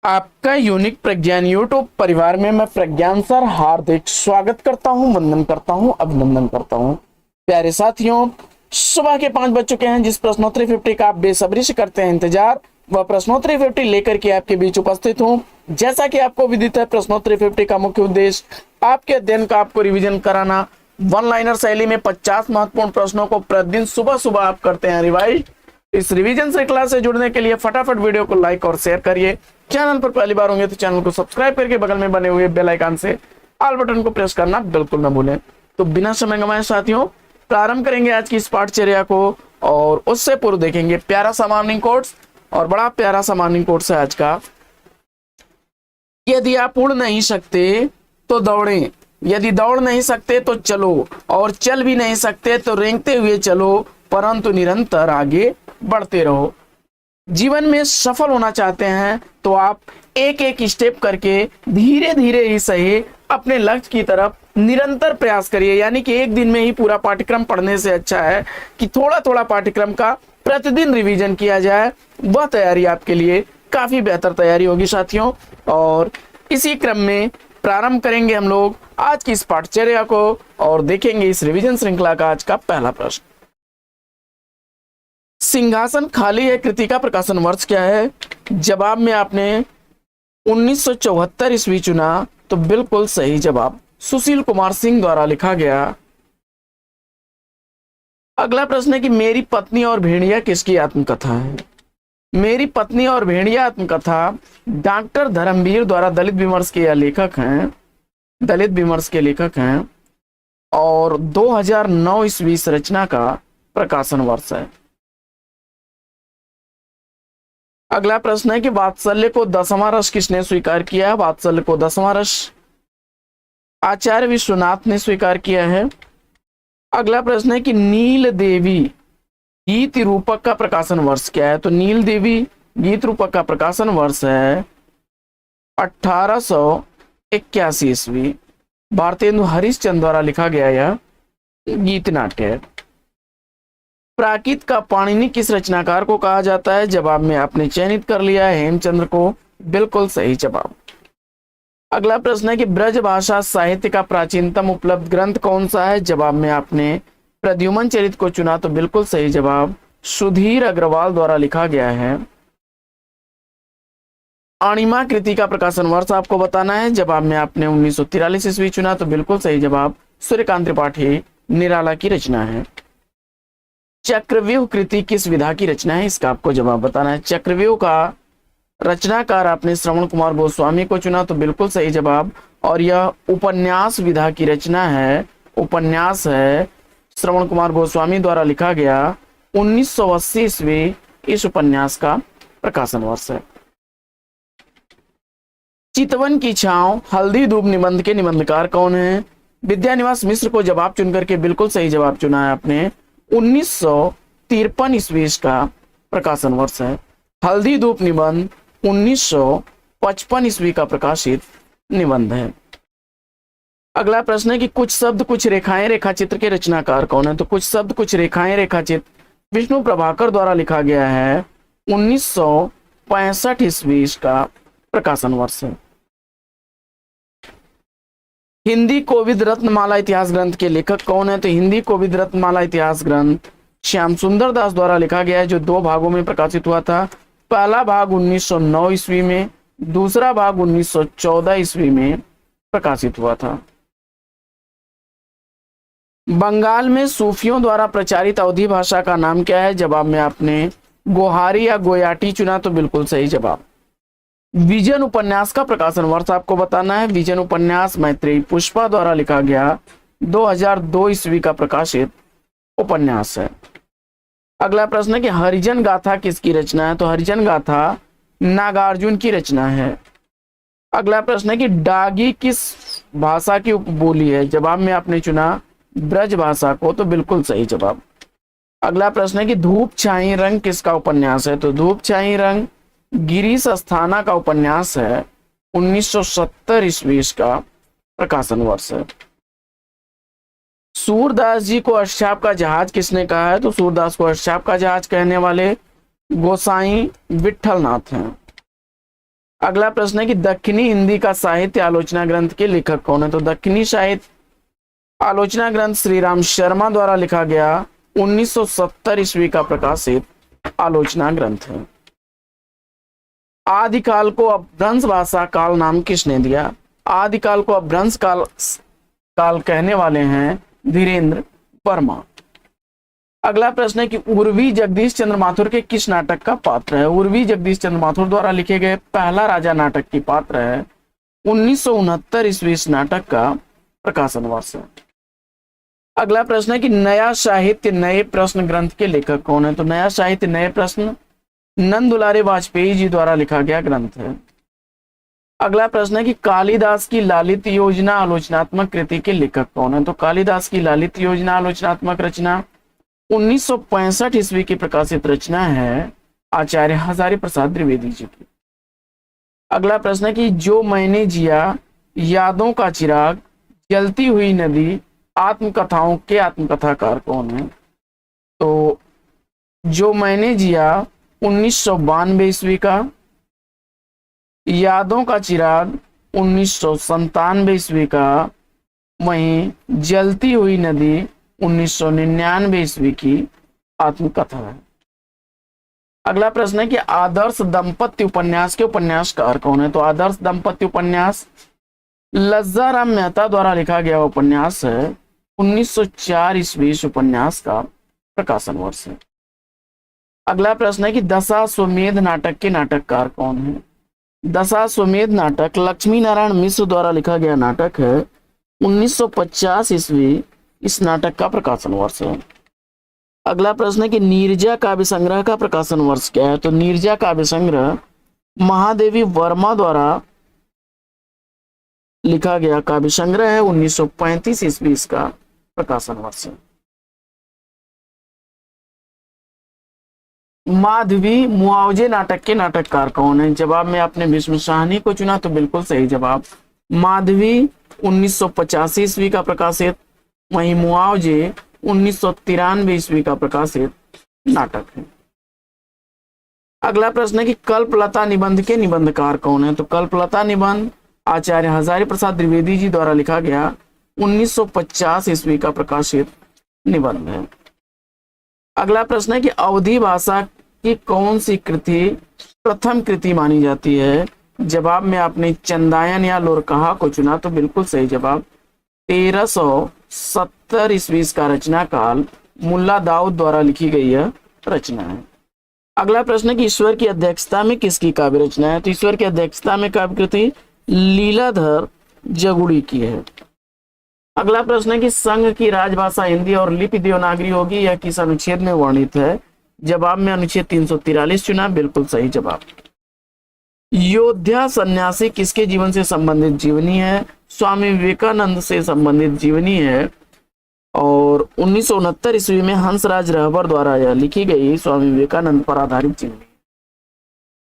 आपका यूनिक प्रज्ञान यूट्यूब परिवार में मैं प्रज्ञान सर हार्दिक स्वागत करता हूं, वंदन करता हूं, अभिनंदन करता हूं। प्यारे साथियों, सुबह के 5 बज चुके हैं। जिस प्रश्नोत्तरी 50 का आप बेसब्री से करते हैं इंतजार, वह प्रश्नोत्तरी 50 लेकर के आपके बीच उपस्थित हूं। जैसा कि आपको विदित है, प्रश्नोत्तरी 50 का मुख्य उद्देश्य आपके अध्ययन का आपको रिविजन कराना। वन लाइनर शैली में 50 महत्वपूर्ण प्रश्नों को प्रतिदिन सुबह सुबह आप करते हैं रिवाइज। इस रिवीजन श्रृंखला से जुड़ने के लिए फटाफट वीडियो को लाइक और शेयर करिए। चैनल पर पहली बार होंगे तो चैनल को सब्सक्राइब करके बगल में बने हुए बेल आइकन से ऑल बटन को प्रेस करना बिल्कुल न भूलें। तो बिना समय गंवाए साथियों, प्रारंभ करेंगे आज की इस पाठचर्या को। और उससे पूर्व देखेंगे प्यारा सा मॉर्निंग कोट्स, और बड़ा प्यारा सा मॉर्निंग कोट्स है आज का। यदि आप उड़ नहीं सकते तो दौड़ें, यदि दौड़ नहीं सकते तो चलो, और चल भी नहीं सकते तो रेंगते हुए चलो, परंतु निरंतर आगे बढ़ते रहो। जीवन में सफल होना चाहते हैं तो आप एक एक स्टेप करके धीरे धीरे ही सही अपने लक्ष्य की तरफ निरंतर प्रयास करिए। यानी कि एक दिन में ही पूरा पाठ्यक्रम पढ़ने से अच्छा है कि थोड़ा थोड़ा पाठ्यक्रम का प्रतिदिन रिवीजन किया जाए। वह तैयारी आपके लिए काफी बेहतर तैयारी होगी साथियों। और इसी क्रम में प्रारंभ करेंगे हम लोग आज की इस पाठचर्या को, और देखेंगे इस रिवीजन श्रृंखला का आज का पहला प्रश्न। सिंहासन खाली है कृति का प्रकाशन वर्ष क्या है? जवाब में आपने 1974 ईस्वी चुना, तो बिल्कुल सही जवाब सुशील कुमार सिंह द्वारा लिखा गया। अगला प्रश्न है कि मेरी पत्नी और भेड़िया किसकी आत्मकथा है? मेरी पत्नी और भेड़िया आत्मकथा डॉक्टर धर्मवीर द्वारा दलित विमर्श के लेखक हैं, दलित विमर्श के लेखक हैं, और 2009 ईस्वी इस रचना का प्रकाशन वर्ष है। अगला प्रश्न है कि वात्सल्य को 10वां रस किसने स्वीकार किया है? वात्सल्य को 10वां रस आचार्य विश्वनाथ ने स्वीकार किया है। अगला प्रश्न है कि नील देवी गीत रूपक का प्रकाशन वर्ष क्या है? तो नील देवी गीत रूपक का प्रकाशन वर्ष है 1881 ईस्वी। भारतेंदु हरिश्चंद्र द्वारा लिखा गया यह गीत नाट्य है। प्राकृत का पाणिनि किस रचनाकार को कहा जाता है? जवाब में आपने चयनित कर लिया है हेमचंद्र को, बिल्कुल सही जवाब। अगला प्रश्न है कि ब्रज भाषा साहित्य का प्राचीनतम उपलब्ध ग्रंथ कौन सा है? जवाब में आपने प्रद्युमन चरित को चुना, तो बिल्कुल सही जवाब सुधीर अग्रवाल द्वारा लिखा गया है। अणिमा कृति का प्रकाशन वर्ष आपको बताना है। जवाब में आपने 1943 ईस्वी चुना, तो बिल्कुल सही जवाब सूर्यकांत त्रिपाठी निराला की रचना है। चक्रव्यूह कृति किस विधा की रचना है? इसका आपको जवाब बताना है। चक्रव्यूह का रचनाकार आपने श्रवण कुमार गोस्वामी को चुना, तो बिल्कुल सही जवाब। और यह उपन्यास विधा की रचना है, उपन्यास है, श्रवण कुमार गोस्वामी द्वारा लिखा गया। 1980 ईस्वी इस उपन्यास का प्रकाशन वर्ष है। चितवन की छांव हल्दी धूप निबंध के निबंधकार कौन है? विद्यानिवास मिश्र को जवाब चुनकर के बिल्कुल सही जवाब चुना है आपने। 1953 ईस्वी का प्रकाशन वर्ष है। हल्दी धूप निबंध 1955 ईस्वी का प्रकाशित निबंध है। अगला प्रश्न है कि कुछ शब्द कुछ रेखाएं रेखाचित्र के रचनाकार कौन है? तो कुछ शब्द कुछ रेखाएं रेखाचित्र विष्णु प्रभाकर द्वारा लिखा गया है। 1965 ईस्वी का प्रकाशन वर्ष है। हिंदी कोविद रत्नमाला इतिहास ग्रंथ के लेखक कौन है? तो हिंदी कोविद रत्नमाला इतिहास ग्रंथ श्याम सुंदर दास द्वारा लिखा गया है, जो 2 भागों में प्रकाशित हुआ था। पहला भाग 1909 ईस्वी में, दूसरा भाग 1914 ईस्वी में प्रकाशित हुआ था। बंगाल में सूफियों द्वारा प्रचारित अवधी भाषा का नाम क्या है? जवाब में आपने गोहारी या गोयाटी चुना, तो बिल्कुल सही जवाब। विजन उपन्यास का प्रकाशन वर्ष आपको बताना है। विजन उपन्यास मैत्रेयी पुष्पा द्वारा लिखा गया 2002 ईस्वी का प्रकाशित उपन्यास है। अगला प्रश्न है कि हरिजन गाथा किसकी रचना है? तो हरिजन गाथा नागार्जुन की रचना है। अगला प्रश्न है कि डागी किस भाषा की उपबोली है? जवाब में आपने चुना ब्रज भाषा को, तो बिल्कुल सही जवाब। अगला प्रश्न है कि धूप छाई रंग किसका उपन्यास है? तो धूप छाई रंग गिरीश अस्थाना का उपन्यास है। 1970 ईस्वी का प्रकाशन वर्ष है। सूरदास जी को अष्टचाप का जहाज किसने कहा है? तो सूरदास को अष्टचाप का जहाज कहने वाले गोसाई विठलनाथ हैं। अगला प्रश्न है कि दक्षिणी हिंदी का साहित्य आलोचना ग्रंथ के लेखक कौन है? तो दक्षिणी साहित्य आलोचना ग्रंथ श्री राम शर्मा द्वारा लिखा गया 1970 ईस्वी का प्रकाशित आलोचना ग्रंथ है। आदिकाल को अपभ्रंश भाषा काल नाम किसने दिया? आदिकाल को अपभ्रंश काल कहने वाले हैं धीरेन्द्र वर्मा। अगला प्रश्न है कि उर्वी जगदीश चंद्र माथुर के किस नाटक का पात्र है? उर्वी जगदीश चंद्र माथुर द्वारा लिखे गए पहला राजा नाटक की पात्र है। 1969 ईस्वी इस नाटक का प्रकाशन वर्ष है। अगला प्रश्न है कि नया साहित्य नए प्रश्न ग्रंथ के लेखक कौन है? तो नया साहित्य नए प्रश्न नंद दुलारे वाजपेयी जी द्वारा लिखा गया ग्रंथ है। अगला प्रश्न है कि कालिदास की लालित योजना आलोचनात्मक कृति के लेखक कौन है? तो कालिदास की लालित योजना आलोचनात्मक रचना 1965 ईस्वी की प्रकाशित रचना है आचार्य हजारी प्रसाद द्विवेदी जी की। अगला प्रश्न है कि जो मैंने जिया, यादों का चिराग, जलती हुई नदी आत्मकथाओं के आत्मकथाकार कौन है? तो जो मैंने जिया 1992 ईस्वी का, यादों का चिराग 1997 ईस्वी का, वहीं जलती हुई नदी 1999 ईस्वी की आत्मकथा है। अगला प्रश्न है कि आदर्श दंपत्ति उपन्यास के उपन्यासकार कौन है? तो आदर्श दंपत्ति उपन्यास लज्जा राम मेहता द्वारा लिखा गया उपन्यास है। 1904 ईस्वी इस उपन्यास का प्रकाशन वर्ष है। अगला प्रश्न है कि दशाश्वमेध नाटक के नाटककार कौन है? दशाश्वमेध नाटक लक्ष्मी नारायण मिश्र द्वारा लिखा गया नाटक है। 1950 ईस्वी इस नाटक का प्रकाशन वर्ष है। अगला प्रश्न है कि नीरजा काव्य संग्रह का प्रकाशन वर्ष क्या है? तो नीरजा काव्य संग्रह महादेवी वर्मा द्वारा लिखा गया काव्य संग्रह है। 1935 ईस्वी इसका प्रकाशन वर्ष है। माधवी मुआवजे नाटक के नाटककार कौन है? जवाब में आपने भीष्म साहनी को चुना, तो बिल्कुल सही जवाब माधवी 1985 ईस्वी का प्रकाशित, वहीं मुआवजे 1993 ईस्वी का प्रकाशित नाटक है। अगला प्रश्न है कि कल्पलता निबंध के निबंधकार कौन है? तो कल्पलता निबंध आचार्य हजारी प्रसाद द्विवेदी जी द्वारा लिखा गया 1950 ईस्वी का प्रकाशित निबंध है। अगला प्रश्न है कि अवधी भाषा की कौन सी कृति प्रथम कृति मानी जाती है? जवाब में आपने चंदायन या लोरकहा को चुना, तो बिल्कुल सही जवाब 1370 ईस्वी का रचना काल मुल्ला दाऊद द्वारा लिखी गई यह रचना है। अगला प्रश्न है कि ईश्वर की अध्यक्षता में किसकी काव्य रचना है? तो ईश्वर की अध्यक्षता में काव्य कृति लीलाधर जगुड़ी की है। अगला प्रश्न है कि संघ की राजभाषा हिंदी और लिपि देवनागरी होगी, यह किस अनुच्छेद में वर्णित है? जवाब में अनुच्छेद 343 चुना, बिल्कुल सही जवाब। योद्धा सन्यासी किसके जीवन से संबंधित जीवनी है? स्वामी विवेकानंद से संबंधित जीवनी है और 1969 ईस्वी में हंसराज रहबर द्वारा यह लिखी गई स्वामी विवेकानंद पर आधारित जीवनी।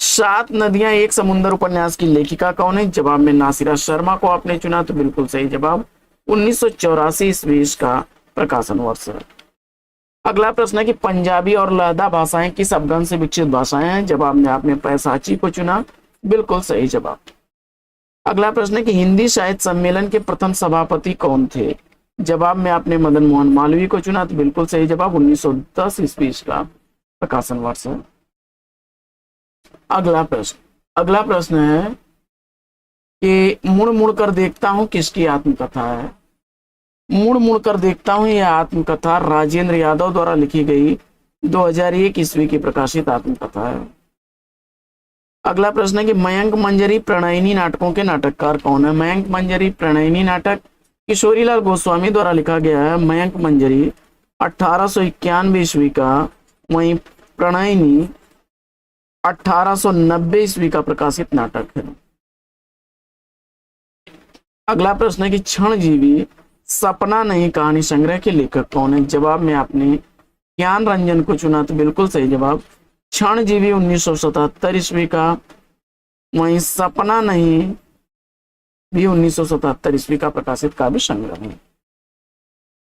7 नदियां एक समुंदर उपन्यास की लेखिका कौन है? जवाब में नासिरा शर्मा को आपने चुना, तो बिल्कुल सही जवाब 1984 ईस्वी का प्रकाशन वर्ष है। अगला प्रश्न है कि पंजाबी और लहदा भाषाएं किस अपभ्रंश से विकसित भाषाएं हैं? जवाब में आपने पैसाची को चुना, बिल्कुल सही जवाब। अगला प्रश्न है कि हिंदी साहित्य सम्मेलन के प्रथम सभापति कौन थे? जवाब में आपने मदन मोहन मालवीय को चुना, तो बिल्कुल सही जवाब 1910 ईस्वी का प्रकाशन वर्ष है। अगला प्रश्न है कि मुड़ मुड़ कर देखता हूं किसकी आत्मकथा है? मुड़ मुड़ कर देखता हूं यह आत्मकथा राजेंद्र यादव द्वारा लिखी गई 2001 ईस्वी की प्रकाशित आत्मकथा है। अगला प्रश्न है कि मयंक मंजरी प्रणयिनी नाटकों के नाटककार कौन है? मयंक मंजरी प्रणयिनी नाटक किशोरीलाल गोस्वामी द्वारा लिखा गया है। मयंक मंजरी 1891 ईस्वी का, वहीं प्रणयिनी 1890 ईस्वी का प्रकाशित नाटक है। अगला प्रश्न है कि क्षणजीवी सपना नहीं कहानी संग्रह के लेखक कौन है? जवाब में आपने ज्ञान रंजन को चुना, तो बिल्कुल सही जवाब क्षणजीवी 1977 ईस्वी का, वहीं सपना नहीं भी 1977 ईस्वी का प्रकाशित काव्य संग्रह है।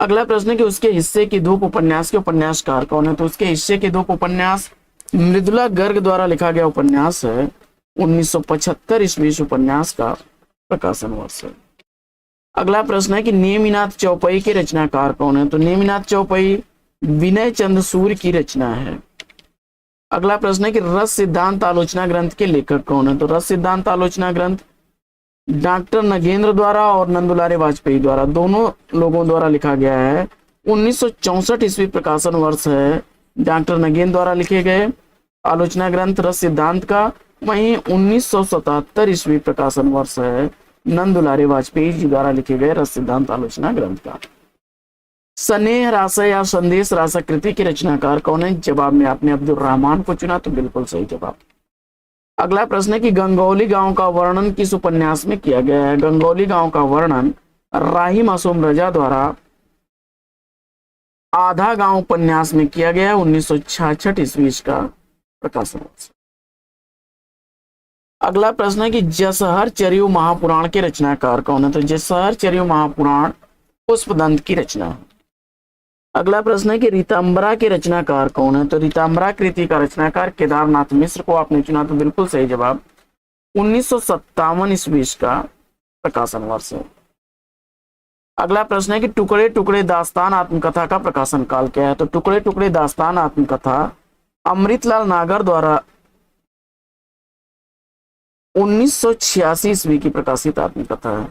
अगला प्रश्न है कि उसके हिस्से की धूप उपन्यास के उपन्यासकार कौन है? तो उसके हिस्से की धूप उपन्यास मृदुला गर्ग द्वारा लिखा गया उपन्यास है 1975 ईस्वी इस उपन्यास का प्रकाशन वर्ष है। अगला प्रश्न है कि नेमिनाथ चौपाई के रचनाकार कौन है? तो नेमिनाथ चौपाई विनय चंद्र सूर्य की रचना है। अगला प्रश्न है कि रस सिद्धांत आलोचना ग्रंथ के लेखक कौन है? तो रस सिद्धांत आलोचना ग्रंथ डॉक्टर नगेंद्र द्वारा और नंदुलारे वाजपेयी द्वारा, दोनों लोगों द्वारा लिखा गया है। 1964 ईस्वी प्रकाशन वर्ष है डॉक्टर नगेंद्र द्वारा लिखे गए आलोचना ग्रंथ रस सिद्धांत का। वहीं 1977 ईस्वी प्रकाशन वर्ष है नंदुलारे वाजपेयी जी द्वारा लिखे गए रस सिद्धांत आलोचना ग्रंथ का। स्नेह रास या संदेश रास कृति के रचनाकार कौन है? जवाब में आपने अब्दुल रहमान को चुना, तो बिल्कुल सही जवाब। अगला प्रश्न है कि गंगौली गांव का वर्णन किस उपन्यास में किया गया है? गंगौली गांव का वर्णन राही मासूम रजा द्वारा आधा गांव उपन्यास में किया गया है। 1966 ईस्वी का प्रकाशन वर्ष। अगला प्रश्न है कि जसहर चरियु महापुराण के रचनाकार कौन है? तो जसहर चरियु महापुराण पुष्पदंत की रचना है। अगला प्रश्न है कि रीतांबरा के रचनाकार कौन है? तो रीतांबरा कृति का रचनाकार केदारनाथ मिश्र को आपने चुना, तो बिल्कुल सही जवाब। 1957 ईस्वी का प्रकाशन वर्ष है। अगला प्रश्न है कि टुकड़े टुकड़े दास्तान आत्मकथा का प्रकाशन काल क्या है? तो टुकड़े टुकड़े दास्तान आत्मकथा अमृतलाल नागर द्वारा 1986 ईस्वी की प्रकाशित आत्मकथा है।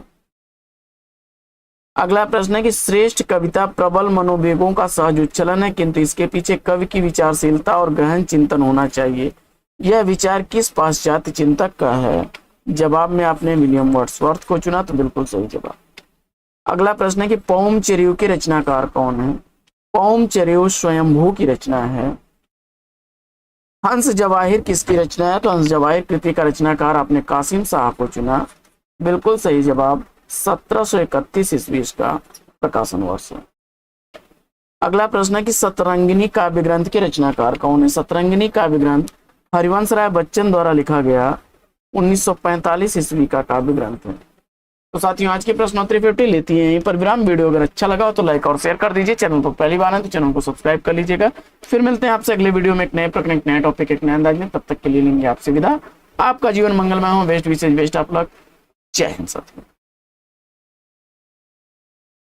अगला प्रश्न है कि श्रेष्ठ कविता प्रबल मनोवेगों का सहज उच्छलन है, किंतु इसके पीछे कवि की विचारशीलता और गहन चिंतन होना चाहिए। यह विचार किस पाश्चात्य चिंतक का है? जवाब में आपने विलियम वर्ड्सवर्थ को चुना, तो बिल्कुल सही जवाब। अगला प्रश्न है कि पौम चरियु के रचनाकार कौन है? पौम चरियु स्वयंभू की रचना है। हंस जवाहिर किसकी रचना है? तो हंस जवाहिर कृति का रचनाकार आपने कासिम साहब को चुना, बिल्कुल सही जवाब। 1731 ईस्वी का प्रकाशन वर्ष है। अगला प्रश्न है कि सतरंगिनी काव्य ग्रंथ के रचनाकार कौन है? सतरंगिनी काव्य ग्रंथ हरिवंश राय बच्चन द्वारा लिखा गया 1945 ईस्वी का काव्य ग्रंथ है। तो साथियों, आज की प्रश्नोत्तरी 50 लेती है यहीं पर विराम। वीडियो अगर अच्छा लगा हो तो लाइक और शेयर कर दीजिए। चैनल पर पहली बार है तो चैनल को सब्सक्राइब कर लीजिएगा। फिर मिलते हैं आपसे अगले वीडियो में एक नए प्रकरण, एक नए टॉपिक, एक नए अंदाज में। तब तक के लिए लेंगे आपसे विदा। आपका जीवन मंगलमय हो। बेस्ट विशेष बेस्ट ऑफ लक। जय हिंद साथियों।